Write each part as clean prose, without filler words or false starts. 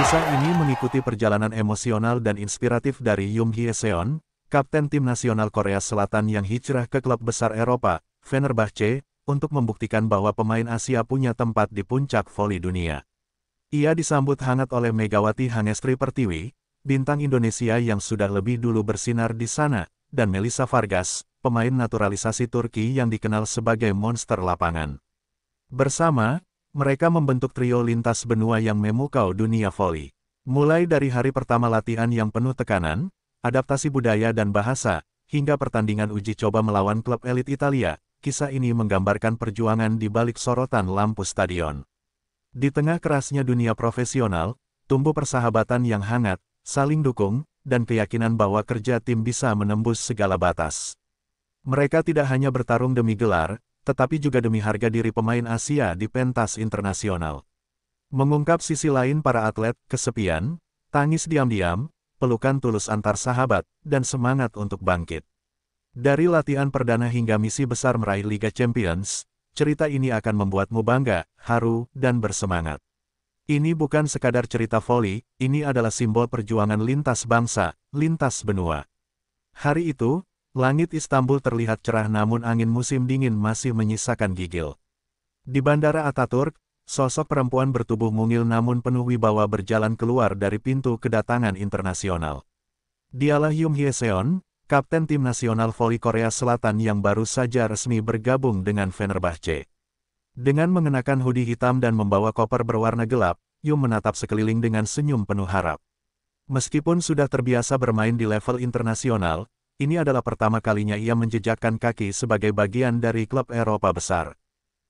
Kisah ini mengikuti perjalanan emosional dan inspiratif dari Yoon Hye-seon, kapten tim nasional Korea Selatan yang hijrah ke klub besar Eropa, Fenerbahce, untuk membuktikan bahwa pemain Asia punya tempat di puncak voli dunia. Ia disambut hangat oleh Megawati Hangestri Pertiwi, bintang Indonesia yang sudah lebih dulu bersinar di sana, dan Melissa Vargas, pemain naturalisasi Turki yang dikenal sebagai monster lapangan. Bersama, mereka membentuk trio lintas benua yang memukau dunia voli. Mulai dari hari pertama latihan yang penuh tekanan, adaptasi budaya dan bahasa, hingga pertandingan uji coba melawan klub elit Italia, kisah ini menggambarkan perjuangan di balik sorotan lampu stadion. Di tengah kerasnya dunia profesional, tumbuh persahabatan yang hangat, saling dukung, dan keyakinan bahwa kerja tim bisa menembus segala batas. Mereka tidak hanya bertarung demi gelar, tetapi juga demi harga diri pemain Asia di pentas internasional. Mengungkap sisi lain para atlet, kesepian, tangis diam-diam, pelukan tulus antar sahabat, dan semangat untuk bangkit. Dari latihan perdana hingga misi besar meraih Liga Champions, cerita ini akan membuatmu bangga, haru, dan bersemangat. Ini bukan sekadar cerita voli, ini adalah simbol perjuangan lintas bangsa, lintas benua. Hari itu, langit Istanbul terlihat cerah namun angin musim dingin masih menyisakan gigil. Di Bandara Ataturk, sosok perempuan bertubuh mungil namun penuh wibawa berjalan keluar dari pintu kedatangan internasional. Dialah Yoon Hye-seon, kapten tim nasional voli Korea Selatan yang baru saja resmi bergabung dengan Fenerbahce. Dengan mengenakan hoodie hitam dan membawa koper berwarna gelap, Yoon menatap sekeliling dengan senyum penuh harap. Meskipun sudah terbiasa bermain di level internasional, ini adalah pertama kalinya ia menjejakkan kaki sebagai bagian dari klub Eropa besar.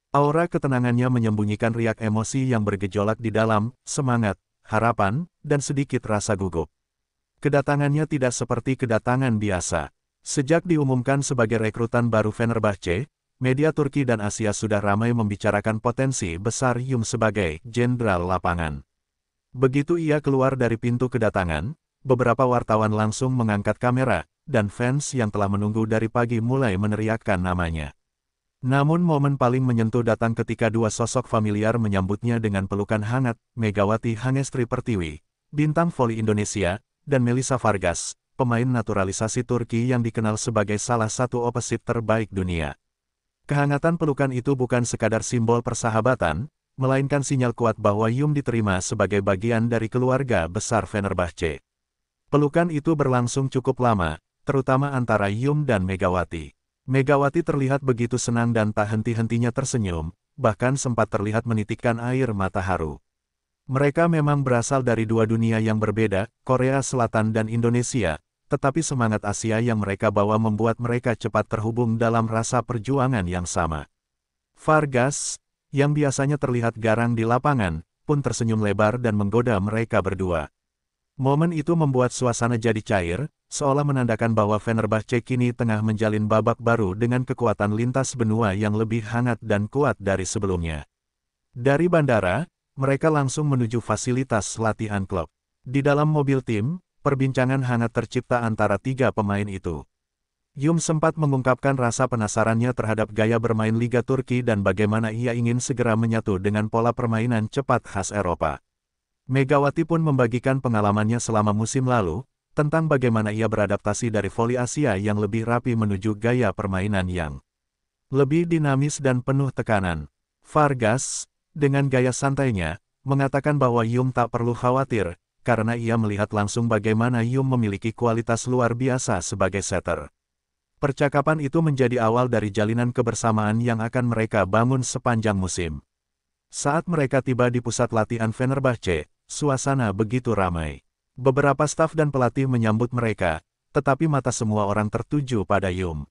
Aura ketenangannya menyembunyikan riak emosi yang bergejolak di dalam, semangat, harapan, dan sedikit rasa gugup. Kedatangannya tidak seperti kedatangan biasa. Sejak diumumkan sebagai rekrutan baru Fenerbahce, media Turki dan Asia sudah ramai membicarakan potensi besar Yoon sebagai jenderal lapangan. Begitu ia keluar dari pintu kedatangan, beberapa wartawan langsung mengangkat kamera, dan fans yang telah menunggu dari pagi mulai meneriakkan namanya. Namun momen paling menyentuh datang ketika dua sosok familiar menyambutnya dengan pelukan hangat, Megawati Hangestri Pertiwi, bintang voli Indonesia, dan Melissa Vargas, pemain naturalisasi Turki yang dikenal sebagai salah satu opposite terbaik dunia. Kehangatan pelukan itu bukan sekadar simbol persahabatan, melainkan sinyal kuat bahwa Yoon diterima sebagai bagian dari keluarga besar Fenerbahce. Pelukan itu berlangsung cukup lama, terutama antara Yoon dan Megawati. Megawati terlihat begitu senang dan tak henti-hentinya tersenyum, bahkan sempat terlihat menitikkan air mata haru. Mereka memang berasal dari dua dunia yang berbeda, Korea Selatan dan Indonesia, tetapi semangat Asia yang mereka bawa membuat mereka cepat terhubung dalam rasa perjuangan yang sama. Vargas, yang biasanya terlihat garang di lapangan, pun tersenyum lebar dan menggoda mereka berdua. Momen itu membuat suasana jadi cair, seolah menandakan bahwa Fenerbahce kini tengah menjalin babak baru dengan kekuatan lintas benua yang lebih hangat dan kuat dari sebelumnya. Dari bandara, mereka langsung menuju fasilitas latihan klub. Di dalam mobil tim, perbincangan hangat tercipta antara tiga pemain itu. Yoon sempat mengungkapkan rasa penasarannya terhadap gaya bermain Liga Turki dan bagaimana ia ingin segera menyatu dengan pola permainan cepat khas Eropa. Megawati pun membagikan pengalamannya selama musim lalu, tentang bagaimana ia beradaptasi dari voli Asia yang lebih rapi menuju gaya permainan yang lebih dinamis dan penuh tekanan. Vargas, dengan gaya santainya, mengatakan bahwa Yoon tak perlu khawatir, karena ia melihat langsung bagaimana Yoon memiliki kualitas luar biasa sebagai setter. Percakapan itu menjadi awal dari jalinan kebersamaan yang akan mereka bangun sepanjang musim. Saat mereka tiba di pusat latihan Fenerbahce, suasana begitu ramai. Beberapa staf dan pelatih menyambut mereka, tetapi mata semua orang tertuju pada Yoon.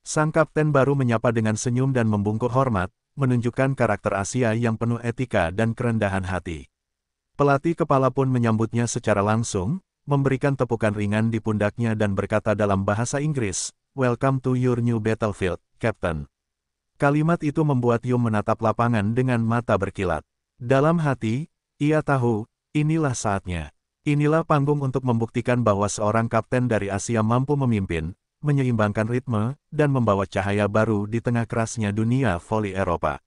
Sang kapten baru menyapa dengan senyum dan membungkuk hormat, menunjukkan karakter Asia yang penuh etika dan kerendahan hati. Pelatih kepala pun menyambutnya secara langsung, memberikan tepukan ringan di pundaknya dan berkata dalam bahasa Inggris, "Welcome to your new battlefield, Captain." Kalimat itu membuat Yoon menatap lapangan dengan mata berkilat. Dalam hati, ia tahu, inilah saatnya. Inilah panggung untuk membuktikan bahwa seorang kapten dari Asia mampu memimpin, menyeimbangkan ritme, dan membawa cahaya baru di tengah kerasnya dunia voli Eropa.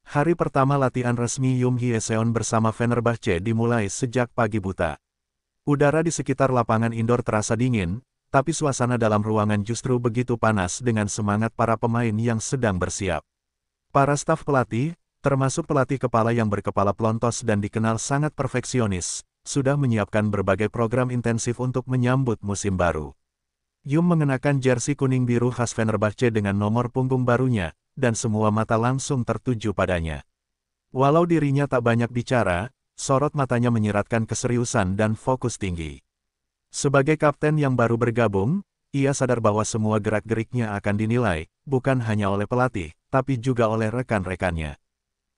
Hari pertama latihan resmi Yum Hyeseon bersama Fenerbahce dimulai sejak pagi buta. Udara di sekitar lapangan indoor terasa dingin, tapi suasana dalam ruangan justru begitu panas dengan semangat para pemain yang sedang bersiap. Para staf pelatih, termasuk pelatih kepala yang berkepala pelontos dan dikenal sangat perfeksionis, sudah menyiapkan berbagai program intensif untuk menyambut musim baru. Yum mengenakan jersey kuning biru khas Fenerbahce dengan nomor punggung barunya, dan semua mata langsung tertuju padanya. Walau dirinya tak banyak bicara, sorot matanya menyiratkan keseriusan dan fokus tinggi. Sebagai kapten yang baru bergabung, ia sadar bahwa semua gerak-geriknya akan dinilai, bukan hanya oleh pelatih, tapi juga oleh rekan-rekannya.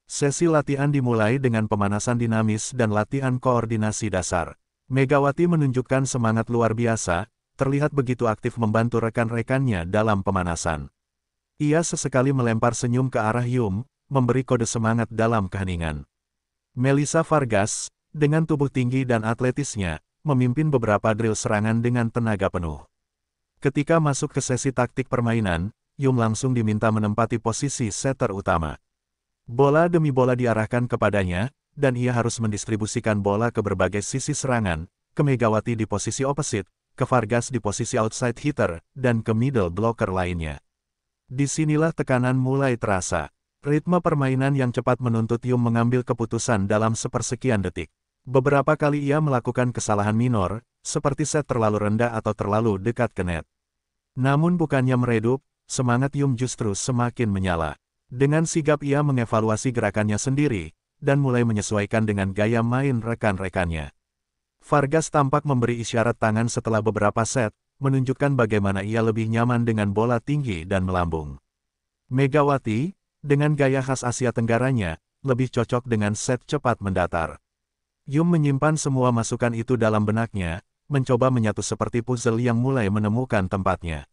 Sesi latihan dimulai dengan pemanasan dinamis dan latihan koordinasi dasar. Megawati menunjukkan semangat luar biasa, terlihat begitu aktif membantu rekan-rekannya dalam pemanasan. Ia sesekali melempar senyum ke arah Yum, memberi kode semangat dalam keheningan. Melissa Vargas, dengan tubuh tinggi dan atletisnya, memimpin beberapa drill serangan dengan tenaga penuh. Ketika masuk ke sesi taktik permainan, Yum langsung diminta menempati posisi setter utama. Bola demi bola diarahkan kepadanya, dan ia harus mendistribusikan bola ke berbagai sisi serangan, ke Megawati di posisi opposite, ke Vargas di posisi outside hitter, dan ke middle blocker lainnya. Disinilah tekanan mulai terasa. Ritme permainan yang cepat menuntut Yum mengambil keputusan dalam sepersekian detik. Beberapa kali ia melakukan kesalahan minor, seperti set terlalu rendah atau terlalu dekat ke net. Namun bukannya meredup, semangat Yum justru semakin menyala. Dengan sigap ia mengevaluasi gerakannya sendiri, dan mulai menyesuaikan dengan gaya main rekan-rekannya. Vargas tampak memberi isyarat tangan setelah beberapa set, menunjukkan bagaimana ia lebih nyaman dengan bola tinggi dan melambung. Megawati, dengan gaya khas Asia Tenggaranya, lebih cocok dengan set cepat mendatar. Yum menyimpan semua masukan itu dalam benaknya, mencoba menyatu seperti puzzle yang mulai menemukan tempatnya.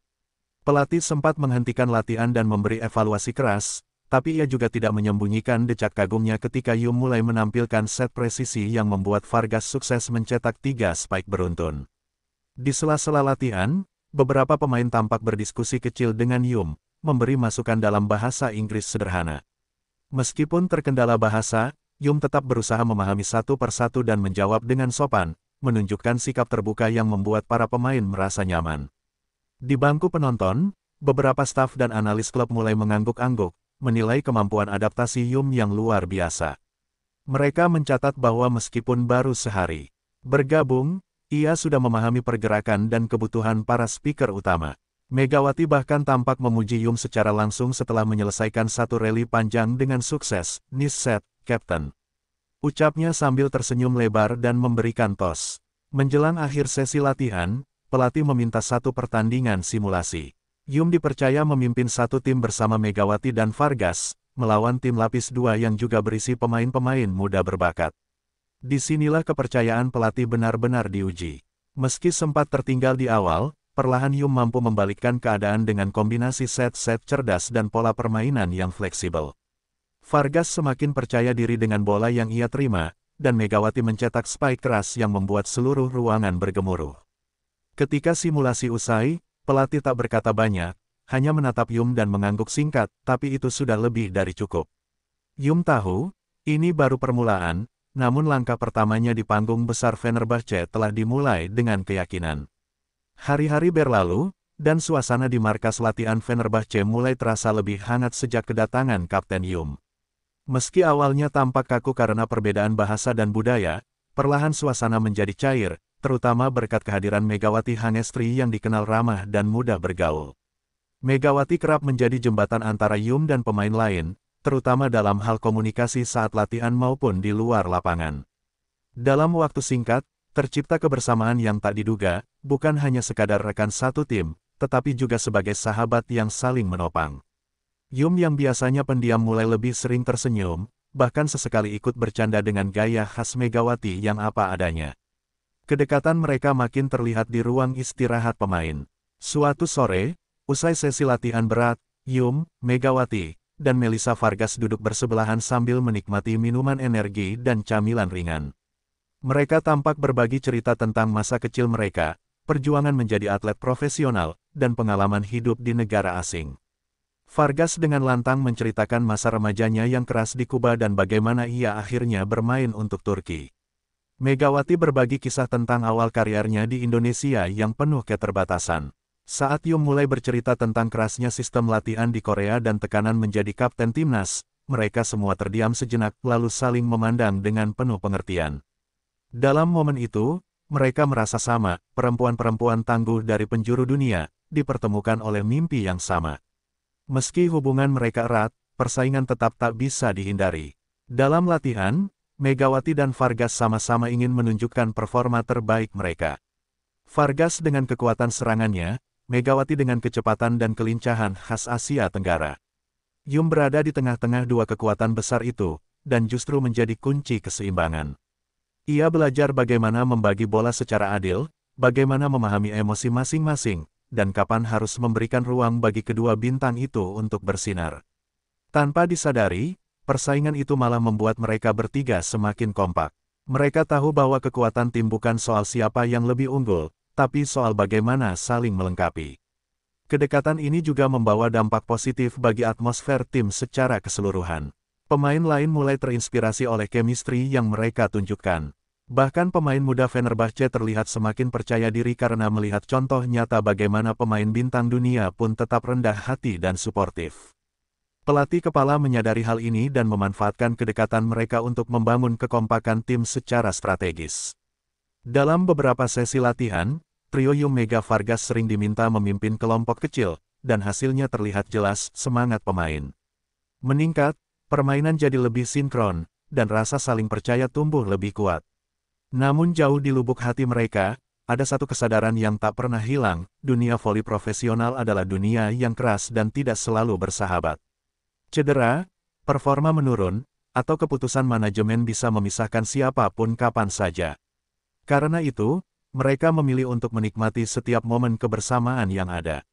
Pelatih sempat menghentikan latihan dan memberi evaluasi keras, tapi ia juga tidak menyembunyikan decak kagumnya ketika Yum mulai menampilkan set presisi yang membuat Vargas sukses mencetak 3 spike beruntun. Di sela-sela latihan, beberapa pemain tampak berdiskusi kecil dengan Yum, memberi masukan dalam bahasa Inggris sederhana. Meskipun terkendala bahasa, Yum tetap berusaha memahami satu persatu dan menjawab dengan sopan, menunjukkan sikap terbuka yang membuat para pemain merasa nyaman. Di bangku penonton, beberapa staf dan analis klub mulai mengangguk-angguk, menilai kemampuan adaptasi Yum yang luar biasa. Mereka mencatat bahwa meskipun baru sehari bergabung, ia sudah memahami pergerakan dan kebutuhan para speaker utama. Megawati bahkan tampak memuji Yum secara langsung setelah menyelesaikan satu rally panjang dengan sukses. "Nice set, Captain," ucapnya sambil tersenyum lebar dan memberikan tos. Menjelang akhir sesi latihan, pelatih meminta satu pertandingan simulasi. Yum dipercaya memimpin satu tim bersama Megawati dan Vargas, melawan tim lapis 2 yang juga berisi pemain-pemain muda berbakat. Disinilah kepercayaan pelatih benar-benar diuji. Meski sempat tertinggal di awal, perlahan Yum mampu membalikkan keadaan dengan kombinasi set-set cerdas dan pola permainan yang fleksibel. Vargas semakin percaya diri dengan bola yang ia terima, dan Megawati mencetak spike keras yang membuat seluruh ruangan bergemuruh. Ketika simulasi usai, pelatih tak berkata banyak, hanya menatap Yum dan mengangguk singkat, tapi itu sudah lebih dari cukup. Yum tahu, ini baru permulaan, namun langkah pertamanya di panggung besar Fenerbahce telah dimulai dengan keyakinan. Hari-hari berlalu, dan suasana di markas latihan Fenerbahce mulai terasa lebih hangat sejak kedatangan Kapten Yum. Meski awalnya tampak kaku karena perbedaan bahasa dan budaya, perlahan suasana menjadi cair, terutama berkat kehadiran Megawati Hangestri yang dikenal ramah dan mudah bergaul. Megawati kerap menjadi jembatan antara Yum dan pemain lain, terutama dalam hal komunikasi saat latihan maupun di luar lapangan. Dalam waktu singkat, tercipta kebersamaan yang tak diduga, bukan hanya sekadar rekan satu tim, tetapi juga sebagai sahabat yang saling menopang. Yum yang biasanya pendiam mulai lebih sering tersenyum, bahkan sesekali ikut bercanda dengan gaya khas Megawati yang apa adanya. Kedekatan mereka makin terlihat di ruang istirahat pemain. Suatu sore, usai sesi latihan berat, Yum, Megawati, dan Melissa Vargas duduk bersebelahan sambil menikmati minuman energi dan camilan ringan. Mereka tampak berbagi cerita tentang masa kecil mereka, perjuangan menjadi atlet profesional, dan pengalaman hidup di negara asing. Vargas dengan lantang menceritakan masa remajanya yang keras di Kuba dan bagaimana ia akhirnya bermain untuk Turki. Megawati berbagi kisah tentang awal karirnya di Indonesia yang penuh keterbatasan. Saat Yum mulai bercerita tentang kerasnya sistem latihan di Korea dan tekanan menjadi kapten timnas, mereka semua terdiam sejenak lalu saling memandang dengan penuh pengertian. Dalam momen itu, mereka merasa sama, perempuan-perempuan tangguh dari penjuru dunia, dipertemukan oleh mimpi yang sama. Meski hubungan mereka erat, persaingan tetap tak bisa dihindari. Dalam latihan, Megawati dan Vargas sama-sama ingin menunjukkan performa terbaik mereka. Vargas dengan kekuatan serangannya, Megawati dengan kecepatan dan kelincahan khas Asia Tenggara. Yum berada di tengah-tengah dua kekuatan besar itu, dan justru menjadi kunci keseimbangan. Ia belajar bagaimana membagi bola secara adil, bagaimana memahami emosi masing-masing, dan kapan harus memberikan ruang bagi kedua bintang itu untuk bersinar. Tanpa disadari, persaingan itu malah membuat mereka bertiga semakin kompak. Mereka tahu bahwa kekuatan tim bukan soal siapa yang lebih unggul, tapi soal bagaimana saling melengkapi. Kedekatan ini juga membawa dampak positif bagi atmosfer tim secara keseluruhan. Pemain lain mulai terinspirasi oleh chemistry yang mereka tunjukkan. Bahkan pemain muda Fenerbahce terlihat semakin percaya diri karena melihat contoh nyata bagaimana pemain bintang dunia pun tetap rendah hati dan suportif. Pelatih kepala menyadari hal ini dan memanfaatkan kedekatan mereka untuk membangun kekompakan tim secara strategis. Dalam beberapa sesi latihan, trio Yum Mega Vargas sering diminta memimpin kelompok kecil, dan hasilnya terlihat jelas semangat pemain meningkat, permainan jadi lebih sinkron, dan rasa saling percaya tumbuh lebih kuat. Namun jauh di lubuk hati mereka, ada satu kesadaran yang tak pernah hilang, dunia voli profesional adalah dunia yang keras dan tidak selalu bersahabat. Cedera, performa menurun, atau keputusan manajemen bisa memisahkan siapapun kapan saja. Karena itu, mereka memilih untuk menikmati setiap momen kebersamaan yang ada.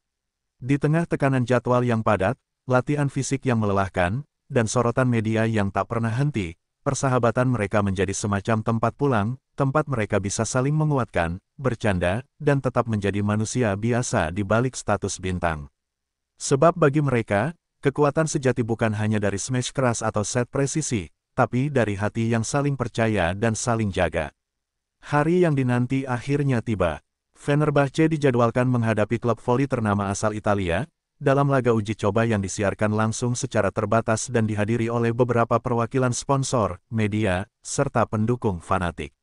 Di tengah tekanan jadwal yang padat, latihan fisik yang melelahkan, dan sorotan media yang tak pernah henti, persahabatan mereka menjadi semacam tempat pulang, tempat mereka bisa saling menguatkan, bercanda, dan tetap menjadi manusia biasa di balik status bintang. Sebab bagi mereka, kekuatan sejati bukan hanya dari smash keras atau set presisi, tapi dari hati yang saling percaya dan saling jaga. Hari yang dinanti akhirnya tiba. Fenerbahce dijadwalkan menghadapi klub voli ternama asal Italia, dalam laga uji coba yang disiarkan langsung secara terbatas dan dihadiri oleh beberapa perwakilan sponsor, media, serta pendukung fanatik.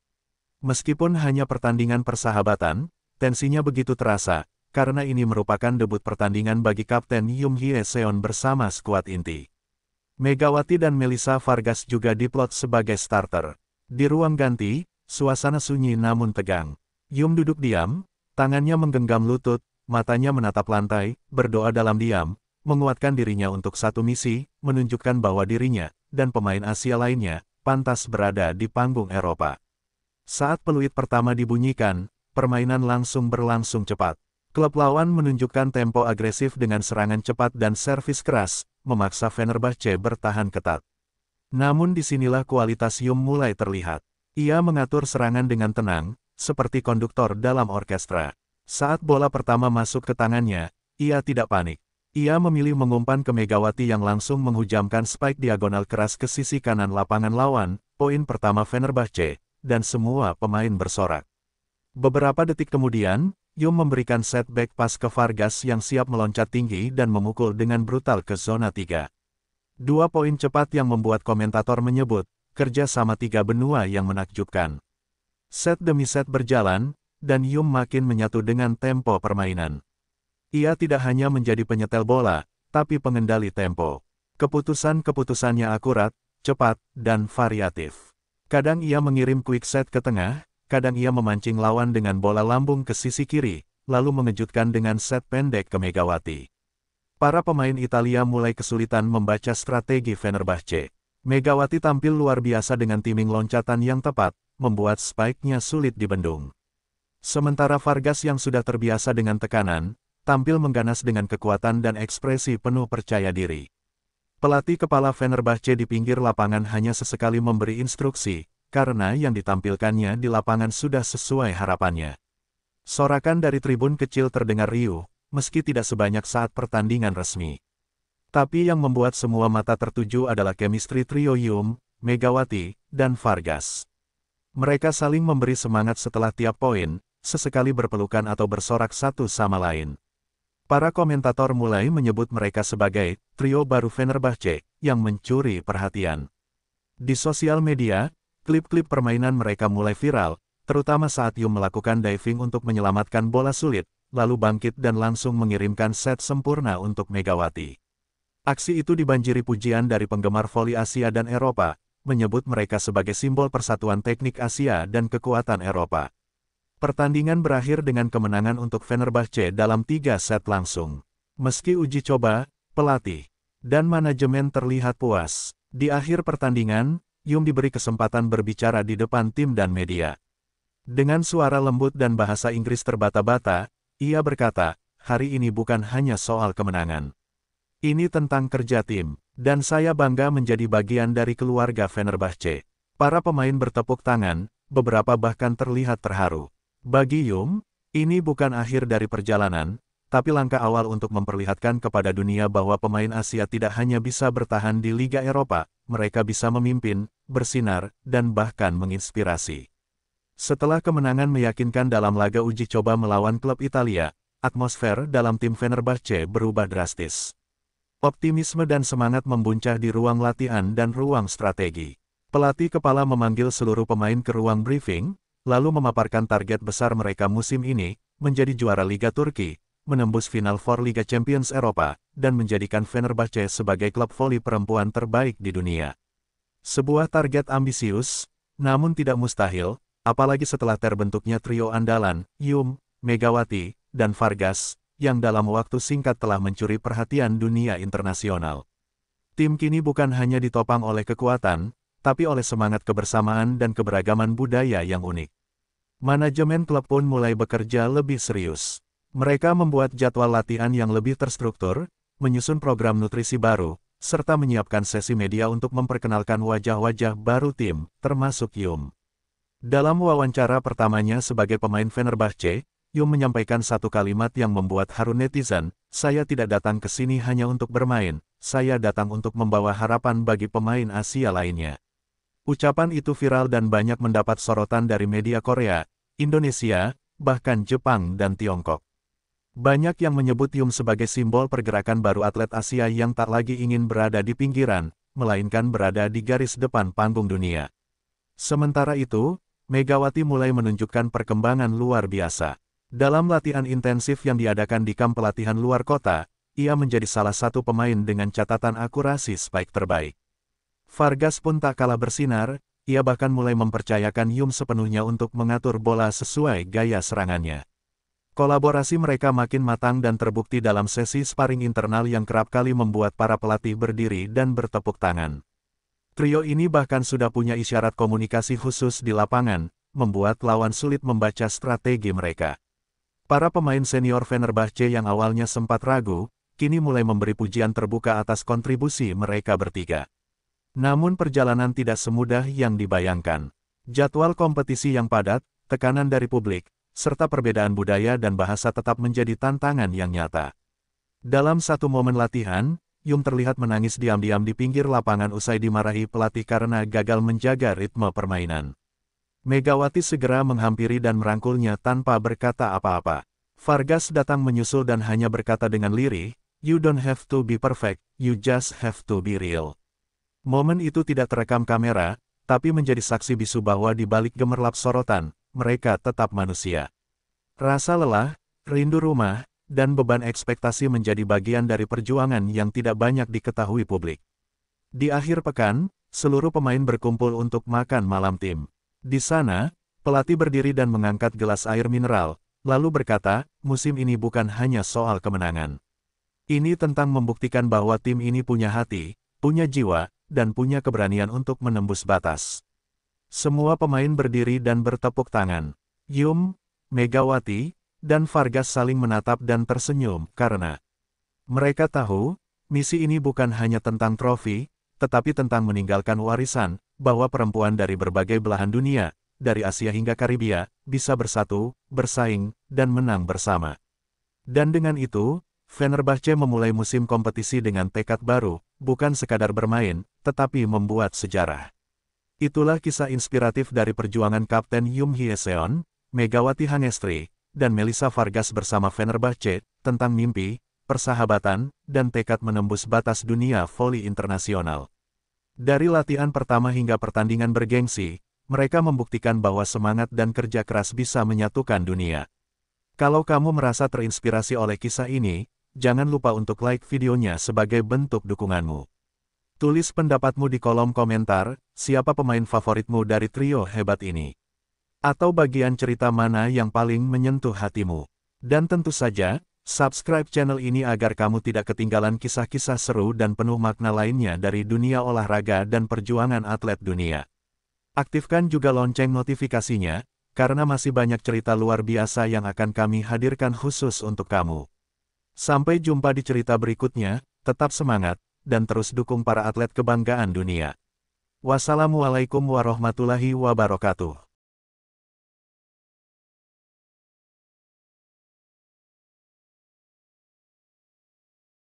Meskipun hanya pertandingan persahabatan, tensinya begitu terasa, karena ini merupakan debut pertandingan bagi Kapten Yum Hye-seon bersama skuad inti. Megawati dan Melissa Vargas juga diplot sebagai starter. Di ruang ganti, suasana sunyi namun tegang. Yum duduk diam, tangannya menggenggam lutut, matanya menatap lantai, berdoa dalam diam, menguatkan dirinya untuk satu misi, menunjukkan bahwa dirinya, dan pemain Asia lainnya, pantas berada di panggung Eropa. Saat peluit pertama dibunyikan, permainan langsung berlangsung cepat. Klub lawan menunjukkan tempo agresif dengan serangan cepat dan servis keras, memaksa Fenerbahce bertahan ketat. Namun disinilah kualitas Yum mulai terlihat. Ia mengatur serangan dengan tenang, seperti konduktor dalam orkestra. Saat bola pertama masuk ke tangannya, ia tidak panik. Ia memilih mengumpan ke Megawati yang langsung menghujamkan spike diagonal keras ke sisi kanan lapangan lawan, poin pertama Fenerbahce, dan semua pemain bersorak. Beberapa detik kemudian, Yum memberikan setback pas ke Vargas yang siap meloncat tinggi dan memukul dengan brutal ke zona 3. Dua poin cepat yang membuat komentator menyebut, kerja sama tiga benua yang menakjubkan. Set demi set berjalan, dan Yum makin menyatu dengan tempo permainan. Ia tidak hanya menjadi penyetel bola, tapi pengendali tempo. Keputusan-keputusannya akurat, cepat, dan variatif. Kadang ia mengirim quick set ke tengah, kadang ia memancing lawan dengan bola lambung ke sisi kiri, lalu mengejutkan dengan set pendek ke Megawati. Para pemain Italia mulai kesulitan membaca strategi Fenerbahce. Megawati tampil luar biasa dengan timing loncatan yang tepat, membuat spike-nya sulit dibendung. Sementara Vargas yang sudah terbiasa dengan tekanan, tampil mengganas dengan kekuatan dan ekspresi penuh percaya diri. Pelatih kepala Fenerbahce di pinggir lapangan hanya sesekali memberi instruksi, karena yang ditampilkannya di lapangan sudah sesuai harapannya. Sorakan dari tribun kecil terdengar riuh, meski tidak sebanyak saat pertandingan resmi. Tapi yang membuat semua mata tertuju adalah chemistry trio Yum, Megawati, dan Vargas. Mereka saling memberi semangat setelah tiap poin, sesekali berpelukan atau bersorak satu sama lain. Para komentator mulai menyebut mereka sebagai trio baru Fenerbahce yang mencuri perhatian. Di sosial media, klip-klip permainan mereka mulai viral, terutama saat Yum melakukan diving untuk menyelamatkan bola sulit, lalu bangkit dan langsung mengirimkan set sempurna untuk Megawati. Aksi itu dibanjiri pujian dari penggemar voli Asia dan Eropa, menyebut mereka sebagai simbol persatuan teknik Asia dan kekuatan Eropa. Pertandingan berakhir dengan kemenangan untuk Fenerbahce dalam 3 set langsung. Meski uji coba, pelatih dan manajemen terlihat puas. Di akhir pertandingan, Yum diberi kesempatan berbicara di depan tim dan media. Dengan suara lembut dan bahasa Inggris terbata-bata, ia berkata, "Hari ini bukan hanya soal kemenangan. Ini tentang kerja tim, dan saya bangga menjadi bagian dari keluarga Fenerbahce." Para pemain bertepuk tangan, beberapa bahkan terlihat terharu. Bagi Yum, ini bukan akhir dari perjalanan, tapi langkah awal untuk memperlihatkan kepada dunia bahwa pemain Asia tidak hanya bisa bertahan di Liga Eropa, mereka bisa memimpin, bersinar, dan bahkan menginspirasi. Setelah kemenangan meyakinkan dalam laga uji coba melawan klub Italia, atmosfer dalam tim Fenerbahce berubah drastis. Optimisme dan semangat membuncah di ruang latihan dan ruang strategi. Pelatih kepala memanggil seluruh pemain ke ruang briefing, lalu memaparkan target besar mereka musim ini, menjadi juara Liga Turki, menembus final 4 Liga Champions Eropa, dan menjadikan Fenerbahce sebagai klub voli perempuan terbaik di dunia. Sebuah target ambisius, namun tidak mustahil, apalagi setelah terbentuknya trio andalan, Yum, Megawati, dan Vargas, yang dalam waktu singkat telah mencuri perhatian dunia internasional. Tim kini bukan hanya ditopang oleh kekuatan, tapi oleh semangat kebersamaan dan keberagaman budaya yang unik. Manajemen klub pun mulai bekerja lebih serius. Mereka membuat jadwal latihan yang lebih terstruktur, menyusun program nutrisi baru, serta menyiapkan sesi media untuk memperkenalkan wajah-wajah baru tim, termasuk Yum. Dalam wawancara pertamanya sebagai pemain Fenerbahce, Yum menyampaikan satu kalimat yang membuat haru netizen, "Saya tidak datang ke sini hanya untuk bermain, saya datang untuk membawa harapan bagi pemain Asia lainnya." Ucapan itu viral dan banyak mendapat sorotan dari media Korea, Indonesia, bahkan Jepang dan Tiongkok. Banyak yang menyebut Yum sebagai simbol pergerakan baru atlet Asia yang tak lagi ingin berada di pinggiran, melainkan berada di garis depan panggung dunia. Sementara itu, Megawati mulai menunjukkan perkembangan luar biasa. Dalam latihan intensif yang diadakan di kamp pelatihan luar kota, ia menjadi salah satu pemain dengan catatan akurasi spike terbaik. Vargas pun tak kalah bersinar, ia bahkan mulai mempercayakan Yum sepenuhnya untuk mengatur bola sesuai gaya serangannya. Kolaborasi mereka makin matang dan terbukti dalam sesi sparring internal yang kerap kali membuat para pelatih berdiri dan bertepuk tangan. Trio ini bahkan sudah punya isyarat komunikasi khusus di lapangan, membuat lawan sulit membaca strategi mereka. Para pemain senior Fenerbahce yang awalnya sempat ragu, kini mulai memberi pujian terbuka atas kontribusi mereka bertiga. Namun perjalanan tidak semudah yang dibayangkan. Jadwal kompetisi yang padat, tekanan dari publik, serta perbedaan budaya dan bahasa tetap menjadi tantangan yang nyata. Dalam satu momen latihan, Yum terlihat menangis diam-diam di pinggir lapangan usai dimarahi pelatih karena gagal menjaga ritme permainan. Megawati segera menghampiri dan merangkulnya tanpa berkata apa-apa. Vargas datang menyusul dan hanya berkata dengan lirih, "You don't have to be perfect, you just have to be real." Momen itu tidak terekam kamera, tapi menjadi saksi bisu bahwa di balik gemerlap sorotan, mereka tetap manusia. Rasa lelah, rindu rumah, dan beban ekspektasi menjadi bagian dari perjuangan yang tidak banyak diketahui publik. Di akhir pekan, seluruh pemain berkumpul untuk makan malam tim. Di sana, pelatih berdiri dan mengangkat gelas air mineral, lalu berkata, "Musim ini bukan hanya soal kemenangan. Ini tentang membuktikan bahwa tim ini punya hati, punya jiwa, dan punya keberanian untuk menembus batas." Semua pemain berdiri dan bertepuk tangan. Yum, Megawati, dan Vargas saling menatap dan tersenyum karena mereka tahu, misi ini bukan hanya tentang trofi, tetapi tentang meninggalkan warisan, bahwa perempuan dari berbagai belahan dunia, dari Asia hingga Karibia, bisa bersatu, bersaing, dan menang bersama. Dan dengan itu, Fenerbahce memulai musim kompetisi dengan tekad baru, bukan sekadar bermain, tetapi membuat sejarah. Itulah kisah inspiratif dari perjuangan Kapten Yoon Hye-seon, Megawati Hangestri, dan Melissa Vargas bersama Fenerbahce, tentang mimpi, persahabatan, dan tekad menembus batas dunia voli internasional. Dari latihan pertama hingga pertandingan bergengsi, mereka membuktikan bahwa semangat dan kerja keras bisa menyatukan dunia. Kalau kamu merasa terinspirasi oleh kisah ini, jangan lupa untuk like videonya sebagai bentuk dukunganmu. Tulis pendapatmu di kolom komentar, siapa pemain favoritmu dari trio hebat ini? Atau bagian cerita mana yang paling menyentuh hatimu? Dan tentu saja, subscribe channel ini agar kamu tidak ketinggalan kisah-kisah seru dan penuh makna lainnya dari dunia olahraga dan perjuangan atlet dunia. Aktifkan juga lonceng notifikasinya, karena masih banyak cerita luar biasa yang akan kami hadirkan khusus untuk kamu. Sampai jumpa di cerita berikutnya, tetap semangat, dan terus dukung para atlet kebanggaan dunia. Wassalamualaikum warahmatullahi wabarakatuh.